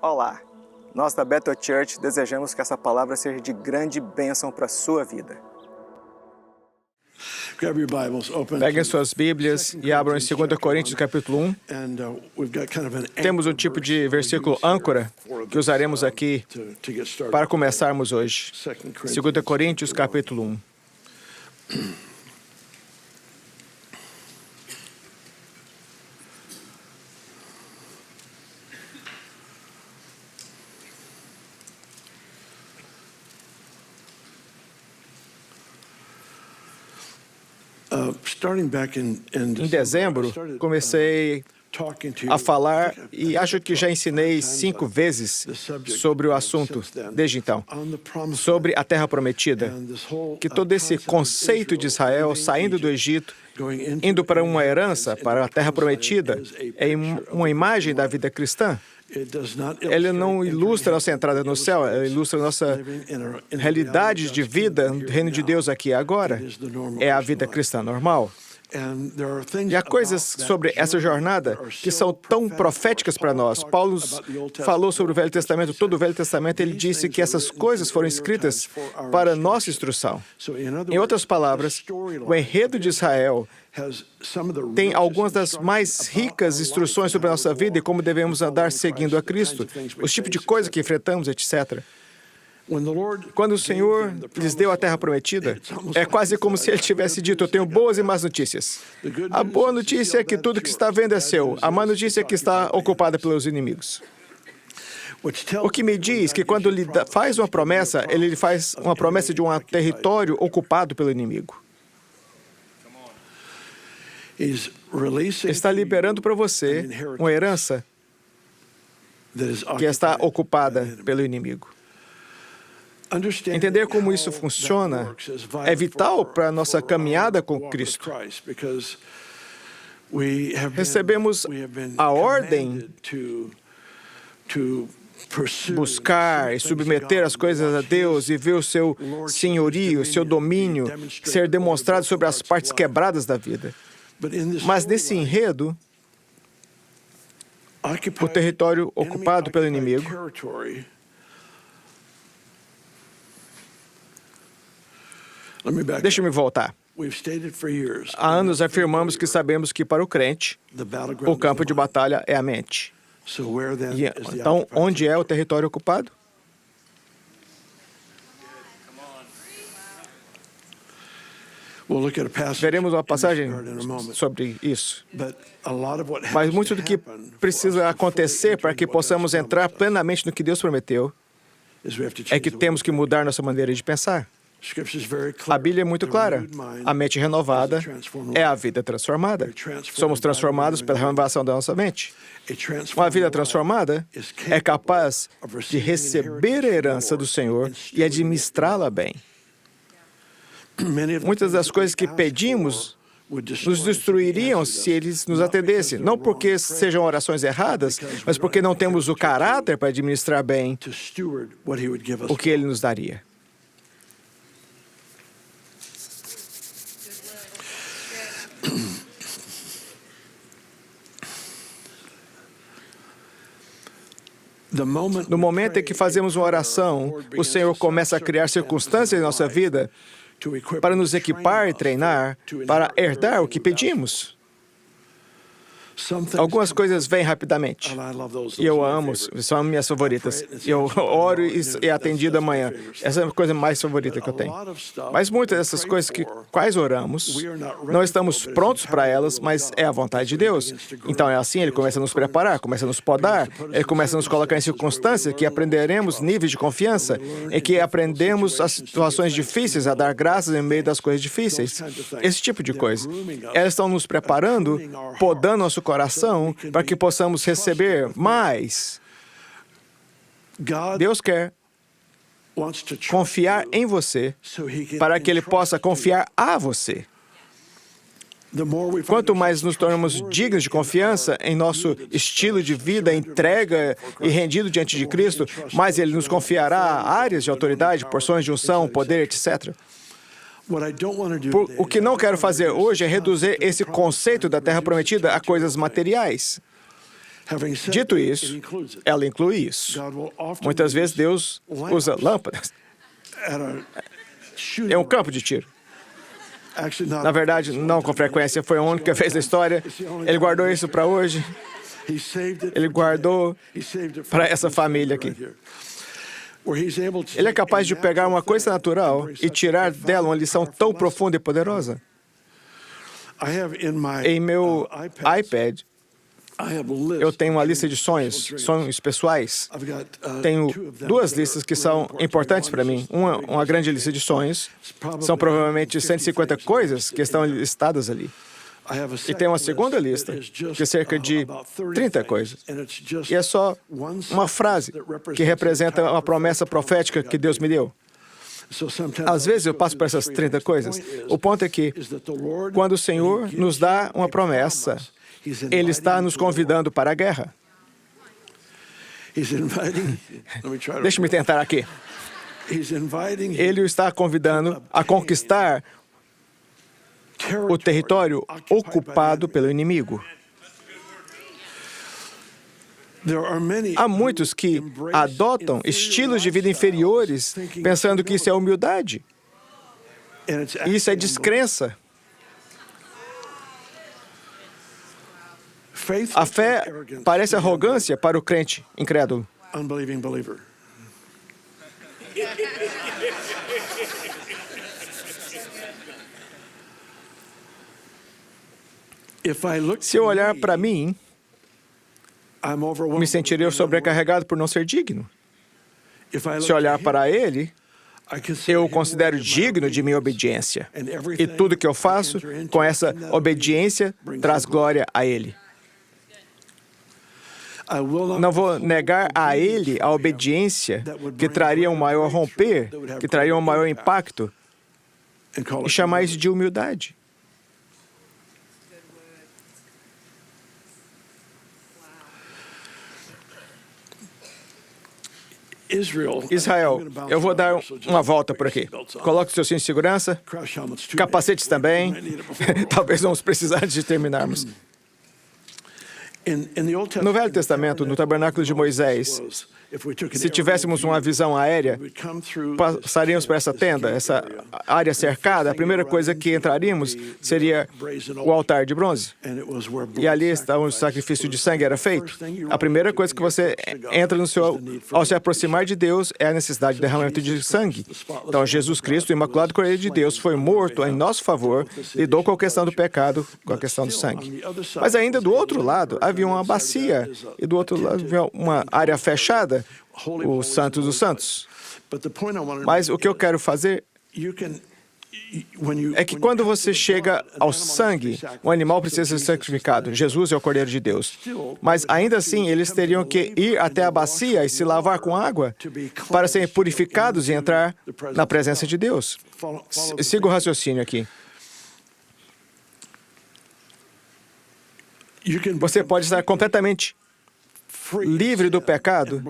Olá! Nós da Bethel Church desejamos que essa palavra seja de grande bênção para a sua vida. Peguem suas Bíblias e abram em 2 Coríntios capítulo 1. Temos um tipo de versículo âncora que usaremos aqui para começarmos hoje. 2 Coríntios capítulo 1. Em dezembro, comecei a falar e acho que já ensinei 5 vezes sobre o assunto desde então, sobre a Terra Prometida, que todo esse conceito de Israel saindo do Egito, indo para uma herança, para a Terra Prometida, é uma imagem da vida cristã. Ele não ilustra a nossa entrada no céu, ele ilustra a nossa realidade de vida no reino de Deus aqui e agora. É a vida cristã normal. E há coisas sobre essa jornada que são tão proféticas para nós. Paulo falou sobre o Velho Testamento, todo o Velho Testamento, ele disse que essas coisas foram escritas para nossa instrução. Em outras palavras, o enredo de Israel tem algumas das mais ricas instruções sobre a nossa vida e como devemos andar seguindo a Cristo, os tipos de coisas que enfrentamos, etc. Quando o Senhor lhes deu a Terra Prometida, é quase como se Ele tivesse dito: eu tenho boas e más notícias. A boa notícia é que tudo que está vendo é seu. A má notícia é que está ocupada pelos inimigos. O que me diz que quando Ele faz uma promessa, Ele faz uma promessa de um território ocupado pelo inimigo. Está liberando para você uma herança que está ocupada pelo inimigo. Entender como isso funciona é vital para a nossa caminhada com Cristo. Recebemos a ordem buscar e submeter as coisas a Deus e ver o seu senhorio, o seu domínio ser demonstrado sobre as partes quebradas da vida. Mas nesse enredo, o território ocupado pelo inimigo, deixa-me voltar. Há anos afirmamos que sabemos que para o crente, o campo de batalha é a mente. Então, onde é o território ocupado? Veremos uma passagem sobre isso. Mas muito do que precisa acontecer para que possamos entrar plenamente no que Deus prometeu é que temos que mudar nossa maneira de pensar. A Bíblia é muito clara. A mente renovada é a vida transformada. Somos transformados pela renovação da nossa mente. Uma vida transformada é capaz de receber a herança do Senhor e administrá-la bem. Muitas das coisas que pedimos nos destruiriam se eles nos atendessem. Não porque sejam orações erradas, mas porque não temos o caráter para administrar bem o que Ele nos daria. No momento em que fazemos uma oração, o Senhor começa a criar circunstâncias em nossa vida para nos equipar e treinar para herdar o que pedimos. Algumas coisas vêm rapidamente. E eu amo, são minhas favoritas. Eu oro e é atendido amanhã. Essa é a coisa mais favorita que eu tenho. Mas muitas dessas coisas quais oramos, não estamos prontos para elas, mas é a vontade de Deus. Então é assim, Ele começa a nos preparar, começa a nos podar, Ele começa a nos colocar em circunstâncias que aprenderemos níveis de confiança, em que aprendemos as situações difíceis, a dar graças em meio das coisas difíceis. Esse tipo de coisa. Elas estão nos preparando, podando nosso coração para que possamos receber mais. Deus quer confiar em você para que Ele possa confiar a você. Quanto mais nos tornamos dignos de confiança em nosso estilo de vida, entrega e rendido diante de Cristo, mais Ele nos confiará áreas de autoridade, porções de unção, poder, etc. O que não quero fazer hoje é reduzir esse conceito da Terra Prometida a coisas materiais. Dito isso, ela inclui isso. Muitas vezes Deus usa lâmpadas. É um campo de tiro. Na verdade, não com frequência, foi a única vez na história. Ele guardou isso para hoje. Ele guardou para essa família aqui. Ele é capaz de pegar uma coisa natural e tirar dela uma lição tão profunda e poderosa. Em meu iPad, eu tenho uma lista de sonhos pessoais. Tenho duas listas que são importantes para mim. Uma grande lista de sonhos. São provavelmente 150 coisas que estão listadas ali. E tem uma segunda lista, que é cerca de 30 coisas. E é só uma frase que representa uma promessa profética que Deus me deu. Às vezes eu passo por essas 30 coisas. O ponto é que, quando o Senhor nos dá uma promessa, Ele está nos convidando para a guerra. Deixe-me tentar aqui. Ele o está convidando a conquistar o território ocupado pelo inimigo. Há muitos que adotam estilos de vida inferiores pensando que isso é humildade. Isso é descrença. A fé parece arrogância para o crente incrédulo. Se eu olhar para mim, me sentiria sobrecarregado por não ser digno. Se olhar para Ele, eu o considero digno de minha obediência. E tudo que eu faço com essa obediência traz glória a Ele. Não vou negar a Ele a obediência que traria um maior romper, que traria um maior impacto, e chamar isso de humildade. Israel, eu vou dar uma volta por aqui. Coloque o seu cinto de segurança, capacetes também. Talvez vamos precisar antes de terminarmos. No Velho Testamento, no tabernáculo de Moisés, se tivéssemos uma visão aérea, passaríamos por essa tenda, essa área cercada, a primeira coisa que entraríamos seria o altar de bronze. E ali está onde o sacrifício de sangue era feito. A primeira coisa que você entra ao se aproximar de Deus é a necessidade de derramamento de sangue. Então, Jesus Cristo, o Imaculado Cordeiro de Deus, foi morto em nosso favor, lidou com a questão do pecado, com a questão do sangue. Mas ainda do outro lado, havia uma bacia, e do outro lado havia uma área fechada, o Santo dos Santos. Mas o que eu quero fazer é que quando você chega ao sangue, o animal precisa ser sacrificado. Jesus é o Cordeiro de Deus. Mas ainda assim, eles teriam que ir até a bacia e se lavar com água para serem purificados e entrar na presença de Deus. Siga o raciocínio aqui. Você pode estar completamente livre do pecado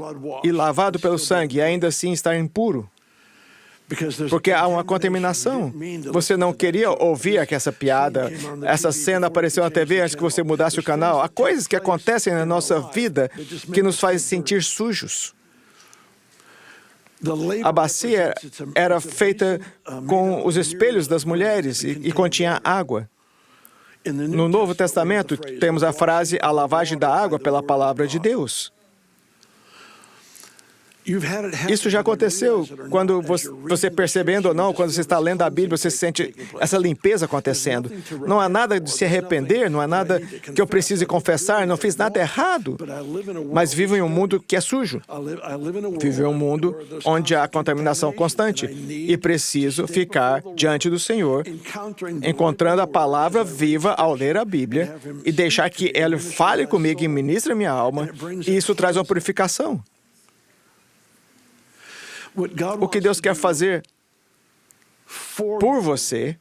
e lavado pelo sangue e ainda assim estar impuro. Porque há uma contaminação. Você não queria ouvir essa piada, essa cena apareceu na TV antes que você mudasse o canal. Há coisas que acontecem na nossa vida que nos fazem sentir sujos. A bacia era feita com os espelhos das mulheres e continha água. No Novo Testamento, temos a frase, a lavagem da água pela palavra de Deus. Isso já aconteceu quando você percebendo ou não, quando você está lendo a Bíblia, você sente essa limpeza acontecendo. Não há nada de se arrepender, não há nada que eu precise confessar, não fiz nada errado, mas vivo em um mundo que é sujo. Vivo em um mundo onde há contaminação constante e preciso ficar diante do Senhor, encontrando a palavra viva ao ler a Bíblia e deixar que Ele fale comigo e ministre a minha alma, e isso traz uma purificação. O que Deus quer fazer por você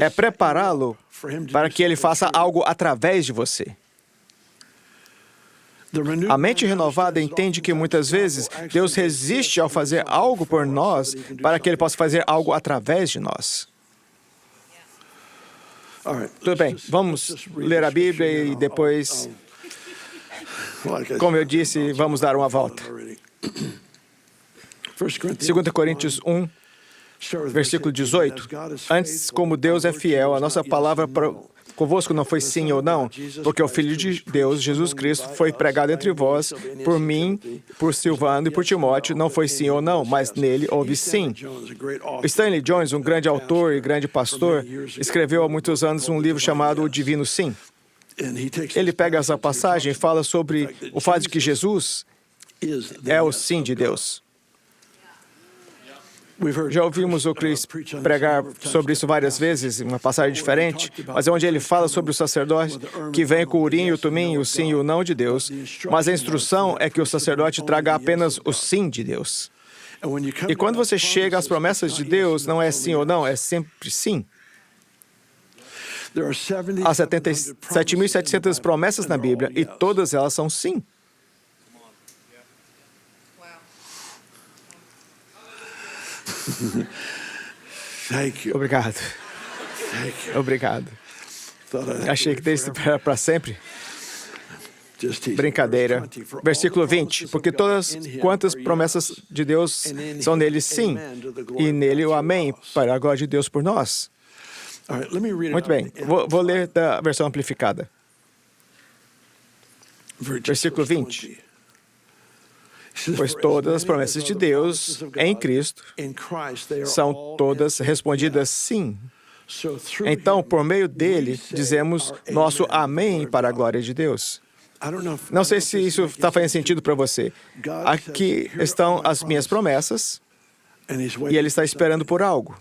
é prepará-lo para que Ele faça algo através de você. A mente renovada entende que muitas vezes Deus resiste ao fazer algo por nós para que Ele possa fazer algo através de nós. Tudo bem, vamos ler a Bíblia e depois, como eu disse, vamos dar uma volta. 2 Coríntios 1, versículo 18. Antes, como Deus é fiel, a nossa palavra convosco não foi sim ou não, porque o Filho de Deus, Jesus Cristo, foi pregado entre vós, por mim, por Silvano e por Timóteo, não foi sim ou não, mas nele houve sim. Stanley Jones, um grande autor e grande pastor, escreveu há muitos anos um livro chamado O Divino Sim. Ele pega essa passagem e fala sobre o fato de que Jesus é o sim de Deus. Já ouvimos o Chris pregar sobre isso várias vezes, em uma passagem diferente, mas é onde ele fala sobre o sacerdote que vem com o urim e o tumim, o sim e o não de Deus, mas a instrução é que o sacerdote traga apenas o sim de Deus. E quando você chega às promessas de Deus, não é sim ou não, é sempre sim. Há 7.700 promessas na Bíblia e todas elas são sim. Obrigado. Obrigado. Achei que desse para sempre. Brincadeira. Versículo 20. Porque todas quantas promessas de Deus são nele sim, e nele o amém, para a glória de Deus por nós. Muito bem. Vou ler da versão amplificada. Versículo 20. Pois todas as promessas de Deus em Cristo são todas respondidas sim. Então, por meio dele, dizemos nosso amém para a glória de Deus. Não sei se isso está fazendo sentido para você. Aqui estão as minhas promessas e ele está esperando por algo.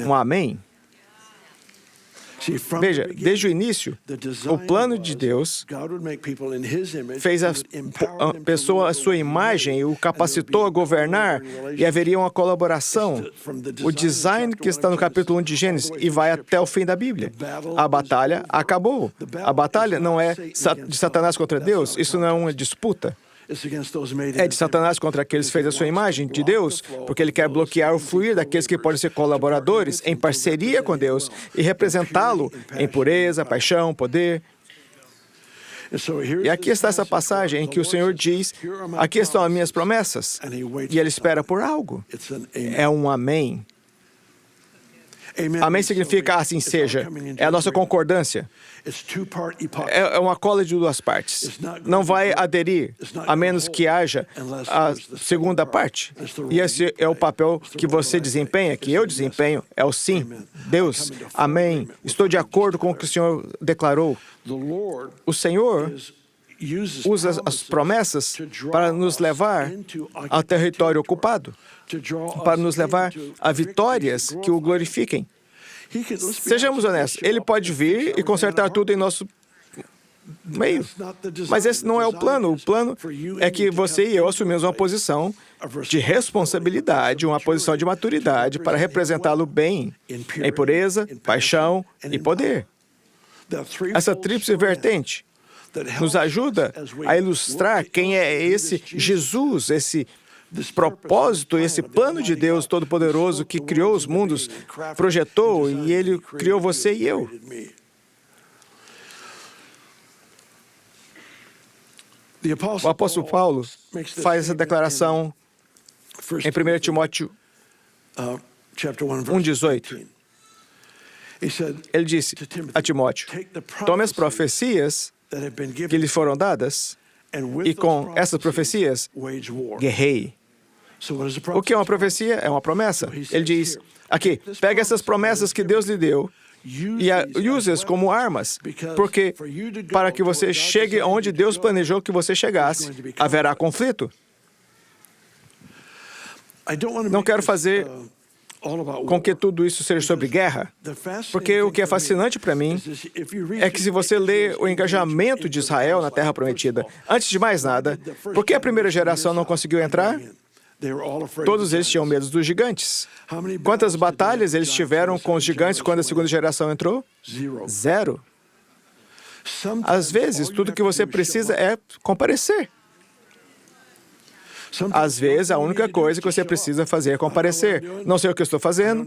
Um amém. Veja, desde o início, o plano de Deus fez a pessoa à sua imagem e o capacitou a governar e haveria uma colaboração. O design que está no capítulo 1 de Gênesis e vai até o fim da Bíblia. A batalha acabou. A batalha não é de Satanás contra Deus, isso não é uma disputa. É de Satanás contra aqueles que fez a sua imagem de Deus, porque ele quer bloquear o fluir daqueles que podem ser colaboradores em parceria com Deus e representá-lo em pureza, paixão, poder. E aqui está essa passagem em que o Senhor diz, aqui estão as minhas promessas, e ele espera por algo. É um amém. Amém significa assim seja. É a nossa concordância. É uma cola de duas partes. Não vai aderir, a menos que haja a segunda parte. E esse é o papel que você desempenha, que eu desempenho, é o sim. Deus, amém. Estou de acordo com o que o Senhor declarou. O Senhor usa as promessas para nos levar ao território ocupado, para nos levar a vitórias que o glorifiquem. Sejamos honestos, ele pode vir e consertar tudo em nosso meio. Mas esse não é o plano. O plano é que você e eu assumimos uma posição de responsabilidade, uma posição de maturidade para representá-lo bem, em pureza, paixão e poder. Essa tríplice vertente nos ajuda a ilustrar quem é esse Jesus, esse propósito, esse plano de Deus Todo-Poderoso que criou os mundos, projetou e ele criou você e eu. O apóstolo Paulo faz essa declaração em 1 Timóteo 1,18. Ele disse a Timóteo, tome as profecias que lhe foram dadas e com essas profecias guerreie. O que é uma profecia? É uma promessa. Ele diz, aqui, pega essas promessas que Deus lhe deu e use-as como armas, porque para que você chegue onde Deus planejou que você chegasse, haverá conflito. Não quero fazer com que tudo isso seja sobre guerra, porque o que é fascinante para mim é que se você lê o engajamento de Israel na Terra Prometida, antes de mais nada, por que a primeira geração não conseguiu entrar? Todos eles tinham medo dos gigantes. Quantas batalhas eles tiveram com os gigantes quando a segunda geração entrou? Zero. Às vezes, tudo que você precisa é comparecer. Às vezes, a única coisa que você precisa fazer é comparecer. Não sei o que eu estou fazendo,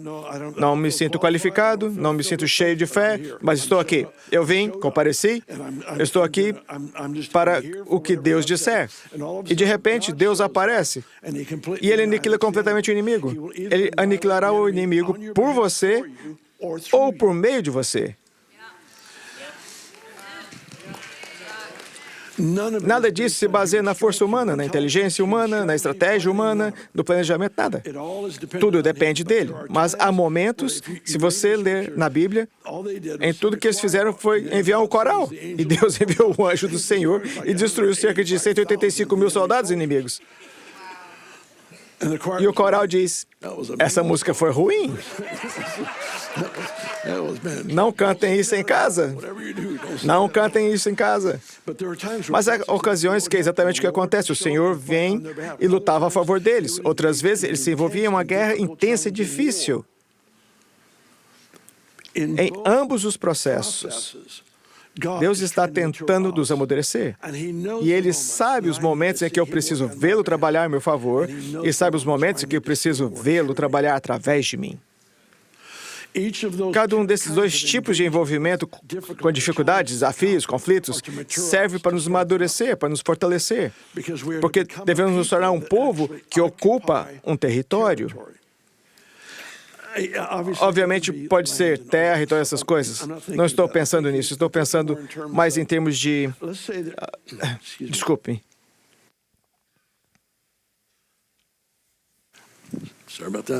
não me sinto qualificado, não me sinto cheio de fé, mas estou aqui. Eu vim, compareci, eu estou aqui para o que Deus disser. E de repente, Deus aparece e Ele aniquila completamente o inimigo. Ele aniquilará o inimigo por você ou por meio de você. Nada disso se baseia na força humana, na inteligência humana, na estratégia humana, no planejamento, nada. Tudo depende dele. Mas há momentos, se você ler na Bíblia, em tudo que eles fizeram foi enviar um coral. E Deus enviou o anjo do Senhor e destruiu cerca de 185 mil soldados inimigos. E o coral diz, essa música foi ruim. Não cantem isso em casa. Não cantem isso em casa. Mas há ocasiões que é exatamente o que acontece. O Senhor vem e lutava a favor deles. Outras vezes, ele se envolvia em uma guerra intensa e difícil. Em ambos os processos, Deus está tentando nos amadurecer. E Ele sabe os momentos em que eu preciso vê-lo trabalhar a meu favor e sabe os momentos em que eu preciso vê-lo trabalhar através de mim. Cada um desses dois tipos de envolvimento com dificuldades, desafios, conflitos, serve para nos amadurecer, para nos fortalecer. Porque devemos nos tornar um povo que ocupa um território. Obviamente, pode ser terra e todas essas coisas. Não estou pensando nisso. Estou pensando mais em termos de... Desculpe.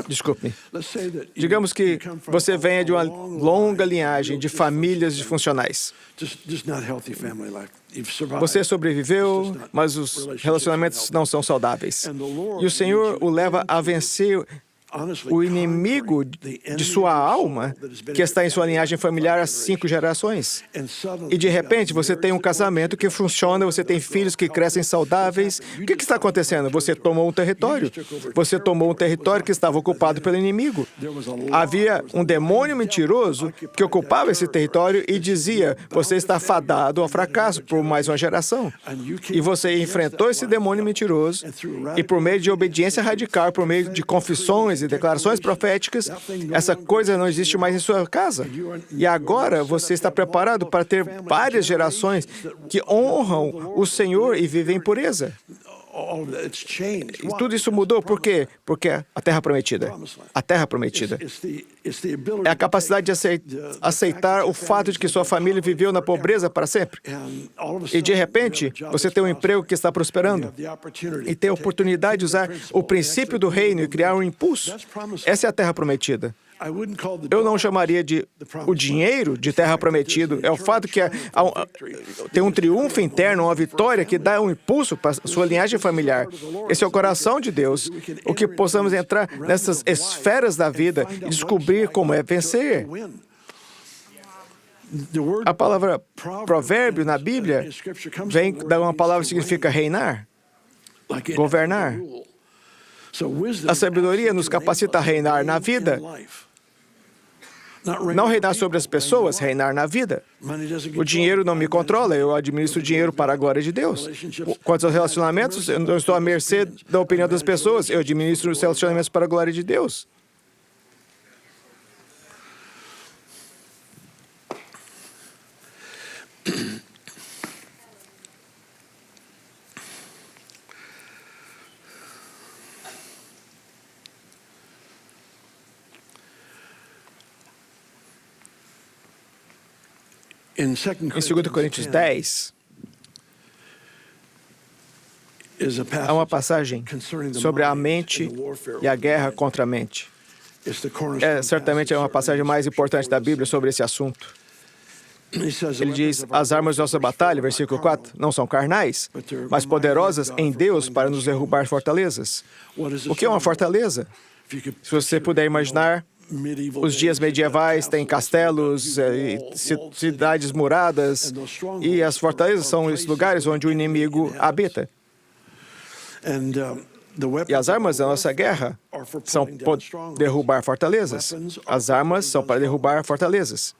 Desculpe. Digamos que você venha de uma longa linhagem de famílias disfuncionais. Você sobreviveu, mas os relacionamentos não são saudáveis. E o Senhor o leva a vencer o inimigo de sua alma, que está em sua linhagem familiar há 5 gerações. E, de repente, você tem um casamento que funciona, você tem filhos que crescem saudáveis. O que está acontecendo? Você tomou um território. Você tomou um território que estava ocupado pelo inimigo. Havia um demônio mentiroso que ocupava esse território e dizia, você está fadado ao fracasso por mais uma geração. E você enfrentou esse demônio mentiroso e, por meio de obediência radical, por meio de confissões e declarações proféticas, essa coisa não existe mais em sua casa. E agora você está preparado para ter várias gerações que honram o Senhor e vivem em pureza. E tudo isso mudou, por quê? Porque a Terra Prometida. A Terra Prometida é a capacidade de aceitar o fato de que sua família viveu na pobreza para sempre. E, de repente, você tem um emprego que está prosperando. E tem a oportunidade de usar o princípio do reino e criar um impulso. Essa é a Terra Prometida. Eu não chamaria de o dinheiro de terra prometido. É o fato que tem um triunfo interno, uma vitória que dá um impulso para a sua linhagem familiar. Esse é o coração de Deus. O que possamos entrar nessas esferas da vida e descobrir como é vencer. A palavra provérbio na Bíblia vem da uma palavra que significa reinar, governar. A sabedoria nos capacita a reinar na vida. Não reinar sobre as pessoas, reinar na vida. O dinheiro não me controla, eu administro o dinheiro para a glória de Deus. Quanto aos relacionamentos, eu não estou à mercê da opinião das pessoas, eu administro os relacionamentos para a glória de Deus. Em 2 Coríntios 10, há uma passagem sobre a mente e a guerra contra a mente. Certamente é uma passagem mais importante da Bíblia sobre esse assunto. Ele diz, as armas da nossa batalha, versículo 4, não são carnais, mas poderosas em Deus para nos derrubar fortalezas. O que é uma fortaleza? Se você puder imaginar, os dias medievais têm castelos, cidades muradas, e as fortalezas são esses lugares onde o inimigo habita. E as armas da nossa guerra são para derrubar fortalezas. As armas são para derrubar fortalezas.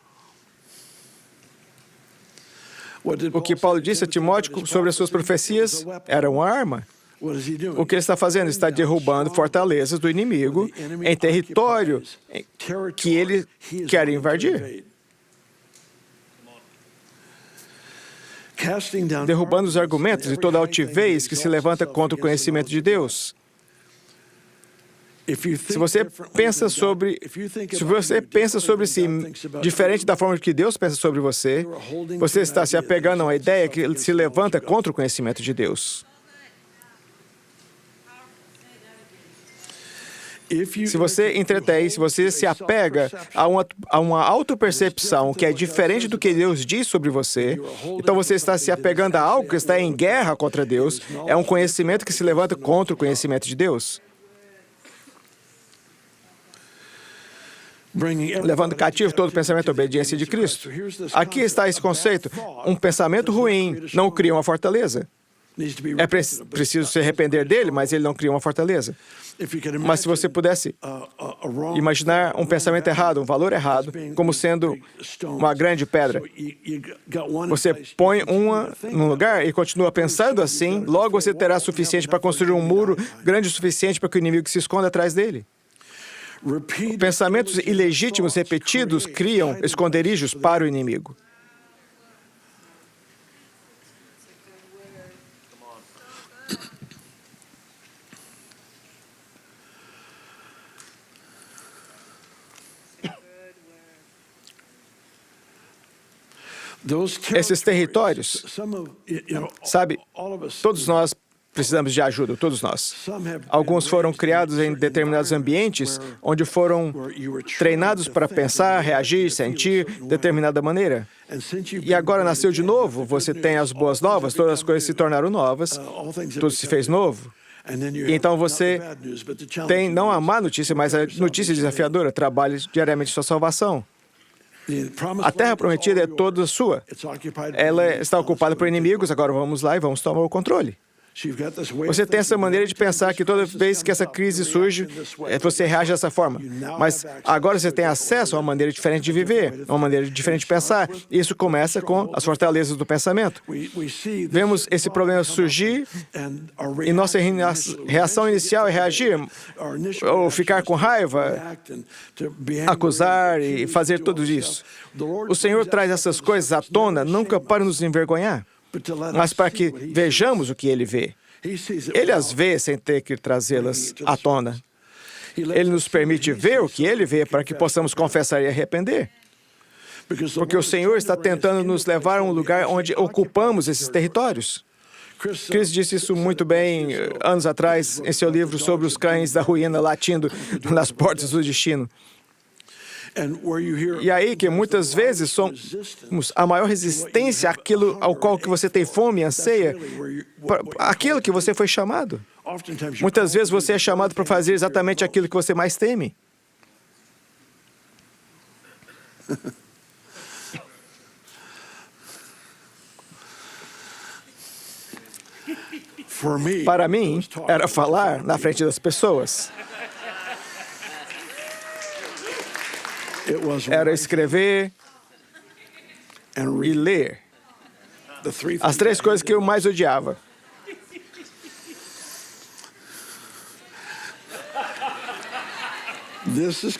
O que Paulo disse a Timóteo sobre as suas profecias era uma arma. O que ele está fazendo? Está derrubando fortalezas do inimigo em território que ele quer invadir. Derrubando os argumentos e toda altivez que se levanta contra o conhecimento de Deus. Se você pensa sobre si diferente da forma que Deus pensa sobre você, você está se apegando a uma ideia que se levanta contra o conhecimento de Deus. Se você entretém, se você se apega a uma autopercepção que é diferente do que Deus diz sobre você, então você está se apegando a algo que está em guerra contra Deus, é um conhecimento que se levanta contra o conhecimento de Deus. Levando cativo todo pensamento à obediência de Cristo. Aqui está esse conceito. Um pensamento ruim não cria uma fortaleza. É preciso se arrepender dele, mas ele não cria uma fortaleza. Mas se você pudesse imaginar um pensamento errado, um valor errado, como sendo uma grande pedra, você põe uma num lugar e continua pensando assim, logo você terá suficiente para construir um muro grande o suficiente para que o inimigo se esconda atrás dele. Pensamentos ilegítimos repetidos criam esconderijos para o inimigo. Esses territórios, sabe, todos nós precisamos de ajuda, todos nós. Alguns foram criados em determinados ambientes onde foram treinados para pensar, reagir, sentir de determinada maneira. E agora nasceu de novo, você tem as boas novas, todas as coisas se tornaram novas, tudo se fez novo. E então você tem não a má notícia, mas a notícia desafiadora, trabalhe diariamente sua salvação. A terra prometida é toda sua. Ela está ocupada por inimigos, agora vamos lá e vamos tomar o controle. Você tem essa maneira de pensar que toda vez que essa crise surge, você reage dessa forma. Mas agora você tem acesso a uma maneira diferente de viver, a uma maneira diferente de pensar. Isso começa com as fortalezas do pensamento. Vemos esse problema surgir e nossa reação inicial é reagir, ou ficar com raiva, acusar e fazer tudo isso. O Senhor traz essas coisas à tona, nunca para nos envergonhar, mas para que vejamos o que Ele vê. Ele as vê sem ter que trazê-las à tona. Ele nos permite ver o que Ele vê para que possamos confessar e arrepender. Porque o Senhor está tentando nos levar a um lugar onde ocupamos esses territórios. Chris disse isso muito bem anos atrás em seu livro sobre os cães da ruína latindo nas portas do destino. E aí que muitas vezes somos a maior resistência àquilo ao qual que você tem fome e anseia, aquilo que você foi chamado. Muitas vezes você é chamado para fazer exatamente aquilo que você mais teme. Para mim, era falar na frente das pessoas. Era escrever e ler. As três coisas que eu mais odiava.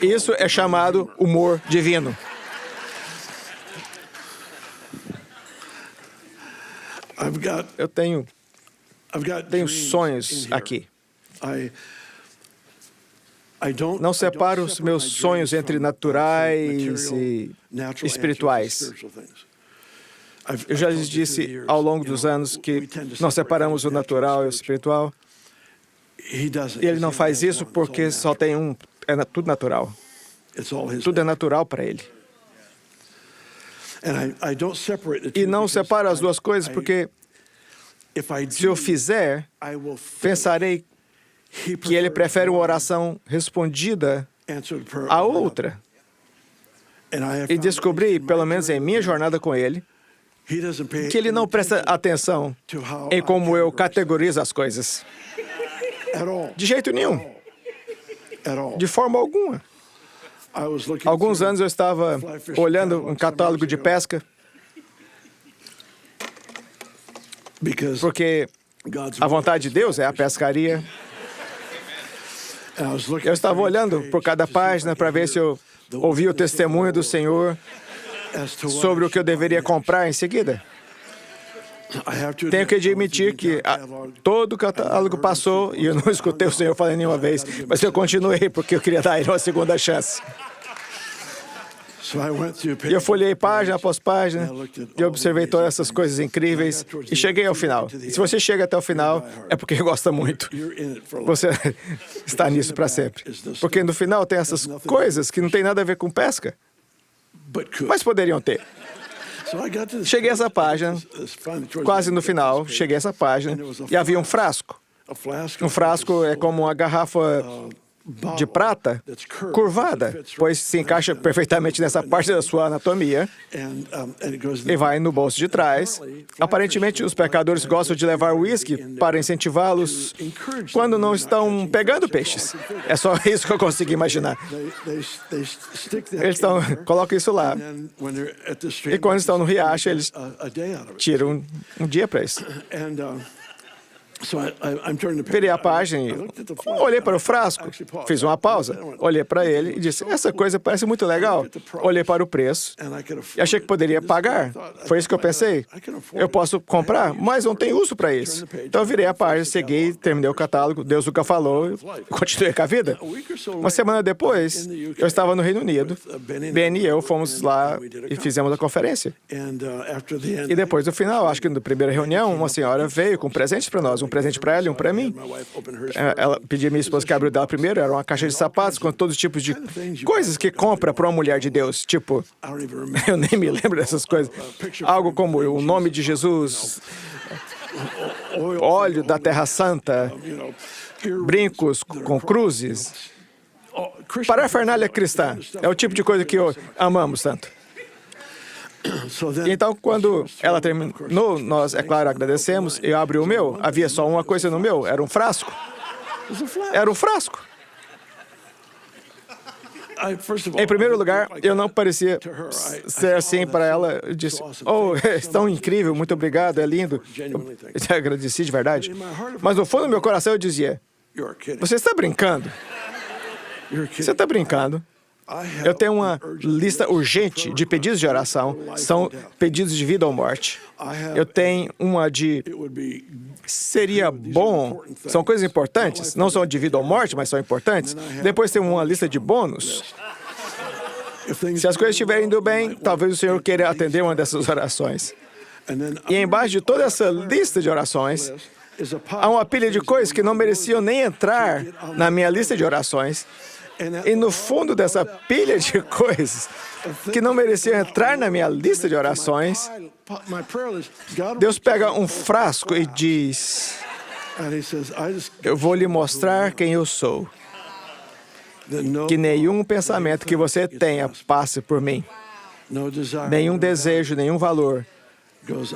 Isso é chamado humor divino. Eu tenho sonhos aqui. Não separo os meus sonhos entre naturais e espirituais. Eu já lhes disse ao longo dos anos que nós separamos o natural e o espiritual. E ele não faz isso porque só tem um. É tudo natural. Tudo é natural para ele. E não separo as duas coisas porque, se eu fizer, pensarei que ele prefere uma oração respondida à outra. E descobri, pelo menos em minha jornada com ele, que ele não presta atenção em como eu categorizo as coisas. De jeito nenhum. De forma alguma. Alguns anos eu estava olhando um catálogo de pesca, porque A vontade de Deus é a pescaria. Eu estava olhando por cada página para ver se eu ouvia o testemunho do Senhor sobre o que eu deveria comprar em seguida. Tenho que admitir que todo o catálogo passou e eu não escutei o Senhor falando nenhuma vez, mas eu continuei porque eu queria dar a ele uma segunda chance. E eu folhei página após página e observei todas essas coisas incríveis e cheguei ao final. E se você chega até o final, é porque gosta muito. Você está nisso para sempre. Porque no final tem essas coisas que não tem nada a ver com pesca, mas poderiam ter. Cheguei a essa página, quase no final, cheguei a essa página e havia um frasco. Um frasco é como uma garrafa de prata curvada, pois se encaixa perfeitamente nessa parte da sua anatomia e vai no bolso de trás. Aparentemente, os pescadores gostam de levar uísque para incentivá-los quando não estão pegando peixes. É só isso que eu consigo imaginar. Eles colocam isso lá. E quando estão no riacho, eles tiram um dia para isso. Virei a página e olhei para o frasco, fiz uma pausa, olhei para ele e disse, essa coisa parece muito legal. Olhei para o preço e achei que poderia pagar. Foi isso que eu pensei. Eu posso comprar, mas não tem uso para isso. Então eu virei a página, segui, terminei o catálogo, Deus nunca falou, continuei com a vida. Uma semana depois, eu estava no Reino Unido, Ben e eu fomos lá e fizemos a conferência. E depois do final, acho que na primeira reunião, uma senhora veio com presentes para nós, um presente para ela e um para mim. Ela pediu a minha esposa que abriu dela primeiro, era uma caixa de sapatos com todos os tipos de coisas que compra para uma mulher de Deus. Tipo, eu nem me lembro dessas coisas. Algo como o nome de Jesus, óleo da Terra Santa, brincos com cruzes. Parafernália cristã é o tipo de coisa que amamos tanto. Então, quando ela terminou, nós, é claro, agradecemos. Eu abri o meu, havia só uma coisa no meu, era um frasco. Era um frasco. Em primeiro lugar, eu não parecia ser assim para ela. Eu disse, oh, é tão incrível, muito obrigado, é lindo. Eu agradeci de verdade. Mas no fundo do meu coração eu dizia, você está brincando? Você está brincando? Eu tenho uma lista urgente de pedidos de oração, são pedidos de vida ou morte. Eu tenho uma de seria bom, são coisas importantes, não são de vida ou morte, mas são importantes. Depois tem uma lista de bônus. Se as coisas estiverem indo bem, talvez o Senhor queira atender uma dessas orações. E embaixo de toda essa lista de orações, há uma pilha de coisas que não mereciam nem entrar na minha lista de orações. E no fundo dessa pilha de coisas que não mereciam entrar na minha lista de orações, Deus pega um frasco e diz, eu vou lhe mostrar quem eu sou. Que nenhum pensamento que você tenha passe por mim. Nenhum desejo, nenhum valor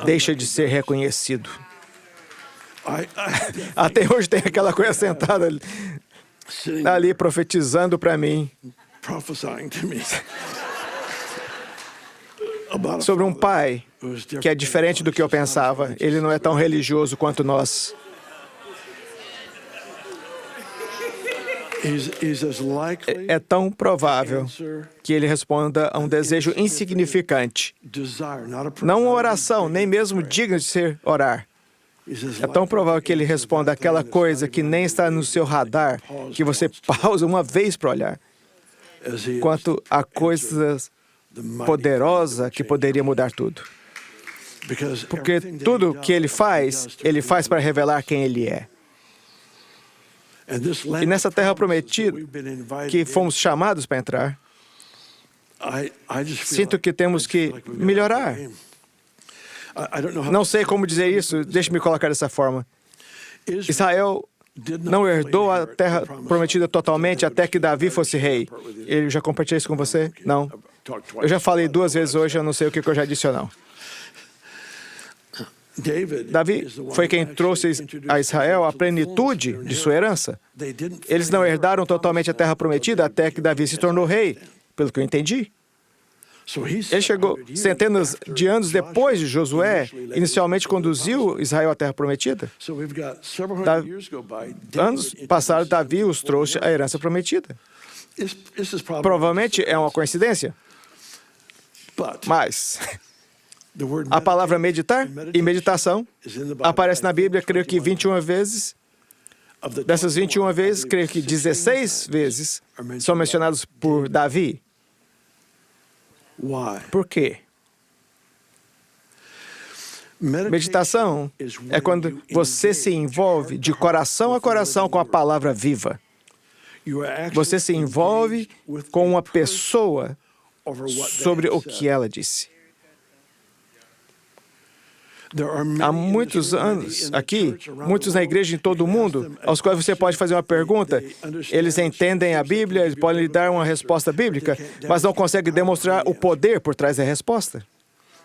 deixa de ser reconhecido. Até hoje tem aquela coisa sentada ali profetizando para mim sobre um pai que é diferente do que eu pensava. Ele não é tão religioso quanto nós. É tão provável que ele responda a um desejo insignificante, não uma oração, nem mesmo digna de ser orar. É tão provável que ele responda aquela coisa que nem está no seu radar, que você pausa uma vez para olhar, quanto a coisa poderosa que poderia mudar tudo. Porque tudo que ele faz para revelar quem ele é. E nessa terra prometida, que fomos chamados para entrar, sinto que temos que melhorar. Não sei como dizer isso, deixe-me colocar dessa forma. Israel não herdou a terra prometida totalmente até que Davi fosse rei. Eu já compartilhei isso com você? Não. Eu já falei 2 vezes hoje, eu não sei o que eu já disse ou não. Davi foi quem trouxe a Israel a plenitude de sua herança. Eles não herdaram totalmente a terra prometida até que Davi se tornou rei, pelo que eu entendi. Ele chegou centenas de anos depois de Josué, inicialmente conduziu Israel à Terra Prometida. Anos passaram, Davi os trouxe à herança prometida. Provavelmente é uma coincidência, mas a palavra meditar e meditação aparece na Bíblia, creio que 21 vezes. Dessas 21 vezes, creio que 16 vezes são mencionados por Davi. Por quê? Meditação é quando você se envolve de coração a coração com a palavra viva. Você se envolve com uma pessoa sobre o que ela disse. Há muitos anos aqui, muitos na igreja em todo o mundo, aos quais você pode fazer uma pergunta, eles entendem a Bíblia, eles podem lhe dar uma resposta bíblica, mas não conseguem demonstrar o poder por trás da resposta.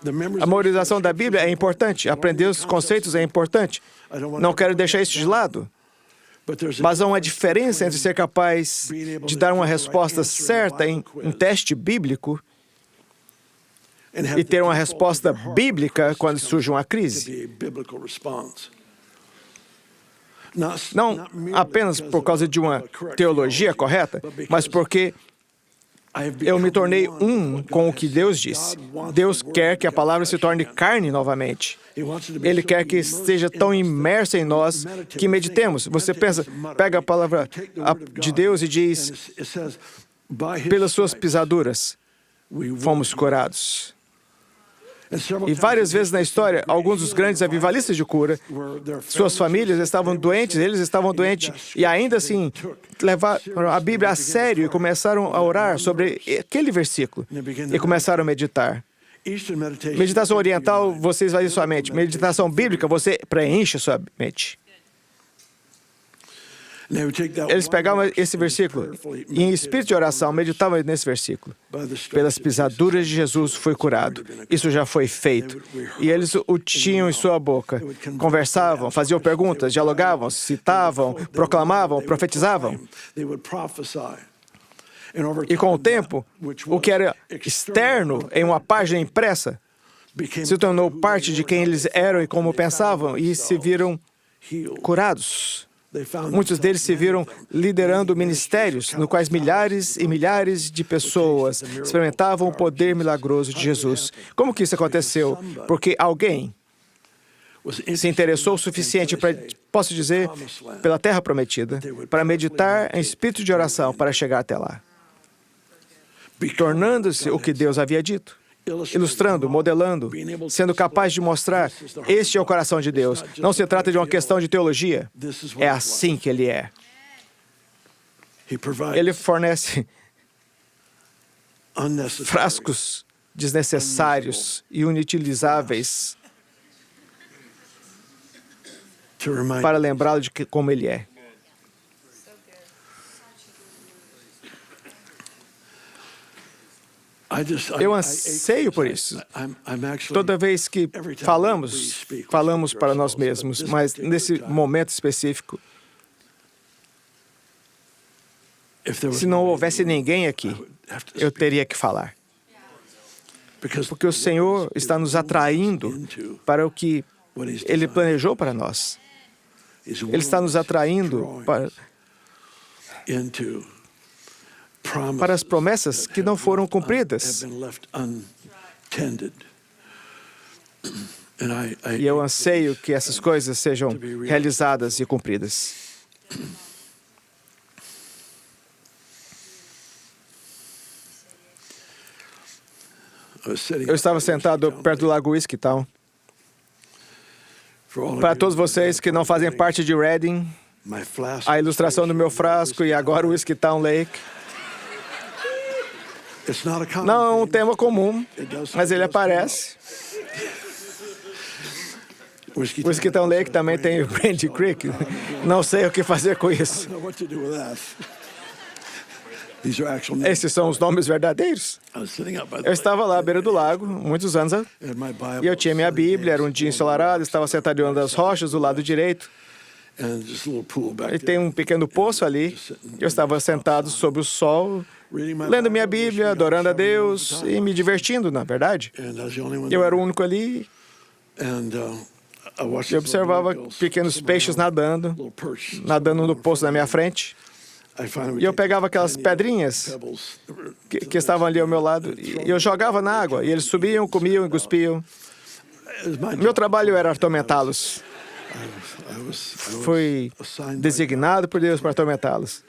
A memorização da Bíblia é importante, aprender os conceitos é importante. Não quero deixar isso de lado. Mas há uma diferença entre ser capaz de dar uma resposta certa em um teste bíblico e ter uma resposta bíblica quando surge uma crise. Não apenas por causa de uma teologia correta, mas porque eu me tornei um com o que Deus disse. Deus quer que a palavra se torne carne novamente. Ele quer que esteja tão imersa em nós que meditemos. Você pensa, pega a palavra de Deus e diz, pelas suas pisaduras fomos curados. E várias vezes na história, alguns dos grandes avivalistas de cura, suas famílias estavam doentes, eles estavam doentes, e ainda assim levaram a Bíblia a sério e começaram a orar sobre aquele versículo e começaram a meditar. Meditação oriental, você esvazia sua mente. Meditação bíblica, você preenche sua mente. Eles pegavam esse versículo e, em espírito de oração, meditavam nesse versículo. Pelas pisaduras de Jesus foi curado. Isso já foi feito. E eles o tinham em sua boca. Conversavam, faziam perguntas, dialogavam, citavam, proclamavam, profetizavam. E com o tempo, o que era externo em uma página impressa se tornou parte de quem eles eram e como pensavam e se viram curados. Muitos deles se viram liderando ministérios no quais milhares e milhares de pessoas experimentavam o poder milagroso de Jesus. Como que isso aconteceu? Porque alguém se interessou o suficiente para, posso dizer, pela terra prometida, para meditar em espírito de oração para chegar até lá, tornando-se o que Deus havia dito. Ilustrando, modelando, sendo capaz de mostrar, este é o coração de Deus. Não se trata de uma questão de teologia. É assim que Ele é. Ele fornece frascos desnecessários e inutilizáveis para lembrá-lo de como Ele é. Eu anseio por isso. Toda vez que falamos para nós mesmos, mas nesse momento específico, se não houvesse ninguém aqui, eu teria que falar. Porque o Senhor está nos atraindo para o que Ele planejou para nós. Ele está nos atraindo para as promessas que não foram cumpridas. E eu anseio que essas coisas sejam realizadas e cumpridas. Eu estava sentado perto do Lago Whiskeytown. Para todos vocês que não fazem parte de Redding, a ilustração do meu frasco e agora o Whiskeytown Lake. Não é um tema comum, mas ele aparece. O Whiskeytown Lake também tem o Brandy Creek. Não sei o que fazer com isso. Esses são os nomes verdadeiros. Eu estava lá à beira do lago, muitos anos, e eu tinha minha Bíblia, era um dia ensolarado, estava sentado em uma das rochas do lado direito. E tem um pequeno poço ali. Eu estava sentado sob o sol, lendo minha Bíblia, adorando a Deus e me divertindo, na verdade. Eu era o único ali e observava pequenos peixes nadando no poço na minha frente. E eu pegava aquelas pedrinhas que estavam ali ao meu lado e eu jogava na água. E eles subiam, comiam e cuspiam. Meu trabalho era atormentá-los. Fui designado por Deus para atormentá-los.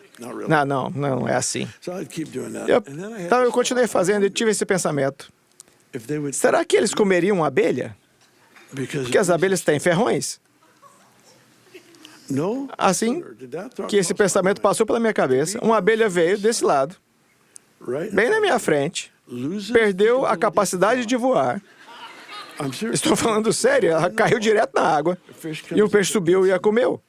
Não é assim. Então eu continuei fazendo e tive esse pensamento. Será que eles comeriam uma abelha? Porque as abelhas têm ferrões. Assim que esse pensamento passou pela minha cabeça, uma abelha veio desse lado, bem na minha frente, perdeu a capacidade de voar. Estou falando sério, ela caiu direto na água e o peixe subiu e a comeu.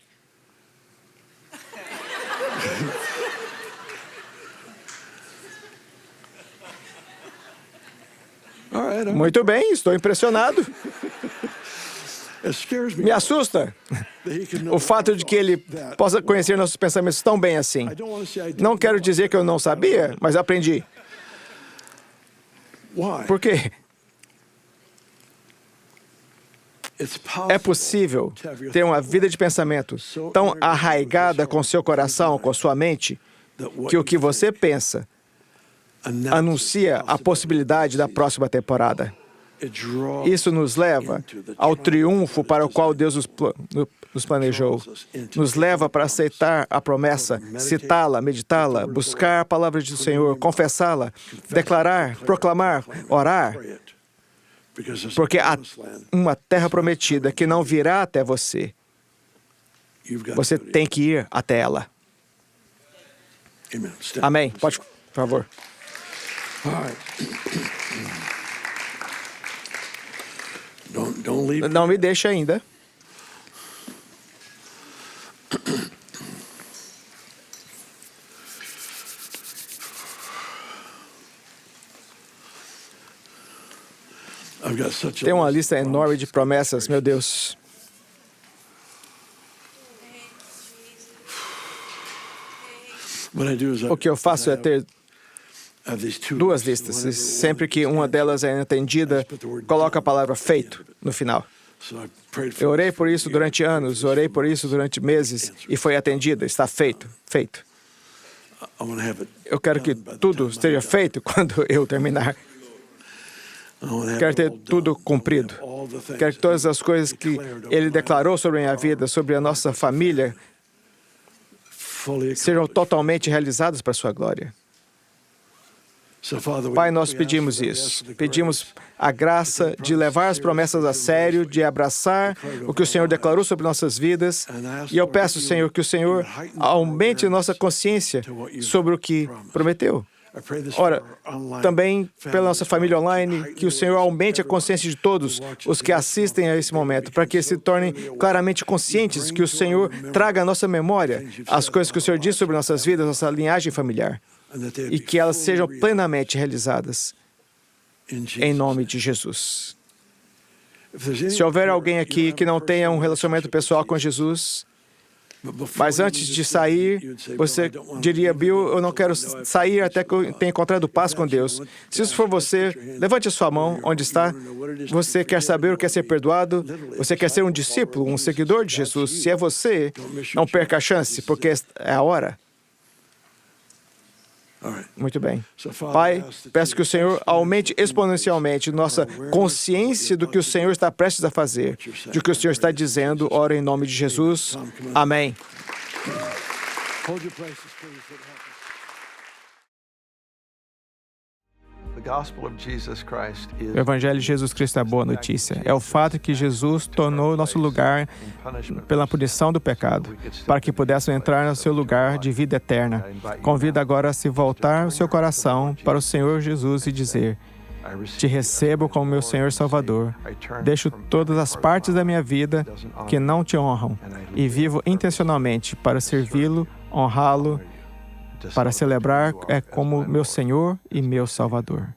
Muito bem, estou impressionado. Me assusta o fato de que ele possa conhecer nossos pensamentos tão bem assim. Não quero dizer que eu não sabia, mas aprendi. Por quê? É possível ter uma vida de pensamento tão arraigada com seu coração, com sua mente, que o que você pensa anuncia a possibilidade da próxima temporada. Isso nos leva ao triunfo para o qual Deus nos planejou. Nos leva para aceitar a promessa, citá-la, meditá-la, buscar a palavra do Senhor, confessá-la, declarar, proclamar, orar. Porque há uma terra prometida que não virá até você. Você tem que ir até ela. Amém. Pode, por favor. Não me deixe ainda. Tem uma lista enorme de promessas, meu Deus. O que eu faço é ter duas listas. E sempre que uma delas é atendida, coloco a palavra feito no final. Eu orei por isso durante anos, orei por isso durante meses e foi atendida. Está feito, feito. Eu quero que tudo esteja feito quando eu terminar. Quero ter tudo cumprido. Quero que todas as coisas que Ele declarou sobre a minha vida, sobre a nossa família, sejam totalmente realizadas para a sua glória. Pai, nós pedimos isso. Pedimos a graça de levar as promessas a sério, de abraçar o que o Senhor declarou sobre nossas vidas. E eu peço, Senhor, que o Senhor aumente nossa consciência sobre o que prometeu. Ora, também pela nossa família online, que o Senhor aumente a consciência de todos os que assistem a esse momento, para que se tornem claramente conscientes, que o Senhor traga à nossa memória as coisas que o Senhor diz sobre nossas vidas, nossa linhagem familiar, e que elas sejam plenamente realizadas em nome de Jesus. Se houver alguém aqui que não tenha um relacionamento pessoal com Jesus, mas antes de sair, você diria, Bill, eu não quero sair até que eu tenha encontrado paz com Deus. Se isso for você, levante a sua mão onde está. Você quer saber o que é ser perdoado? Você quer ser um discípulo, um seguidor de Jesus? Se é você, não perca a chance, porque é a hora. Muito bem. Pai, peço que o Senhor aumente exponencialmente nossa consciência do que o Senhor está prestes a fazer, de que o Senhor está dizendo. Oro em nome de Jesus. Amém. O Evangelho de Jesus Cristo é a boa notícia. É o fato que Jesus tornou nosso lugar pela punição do pecado, para que pudéssemos entrar no seu lugar de vida eterna. Convido agora a se voltar o seu coração para o Senhor Jesus e dizer: te recebo como meu Senhor e Salvador. Deixo todas as partes da minha vida que não te honram e vivo intencionalmente para servi-lo, honrá-lo, para celebrar como meu Senhor e meu Salvador.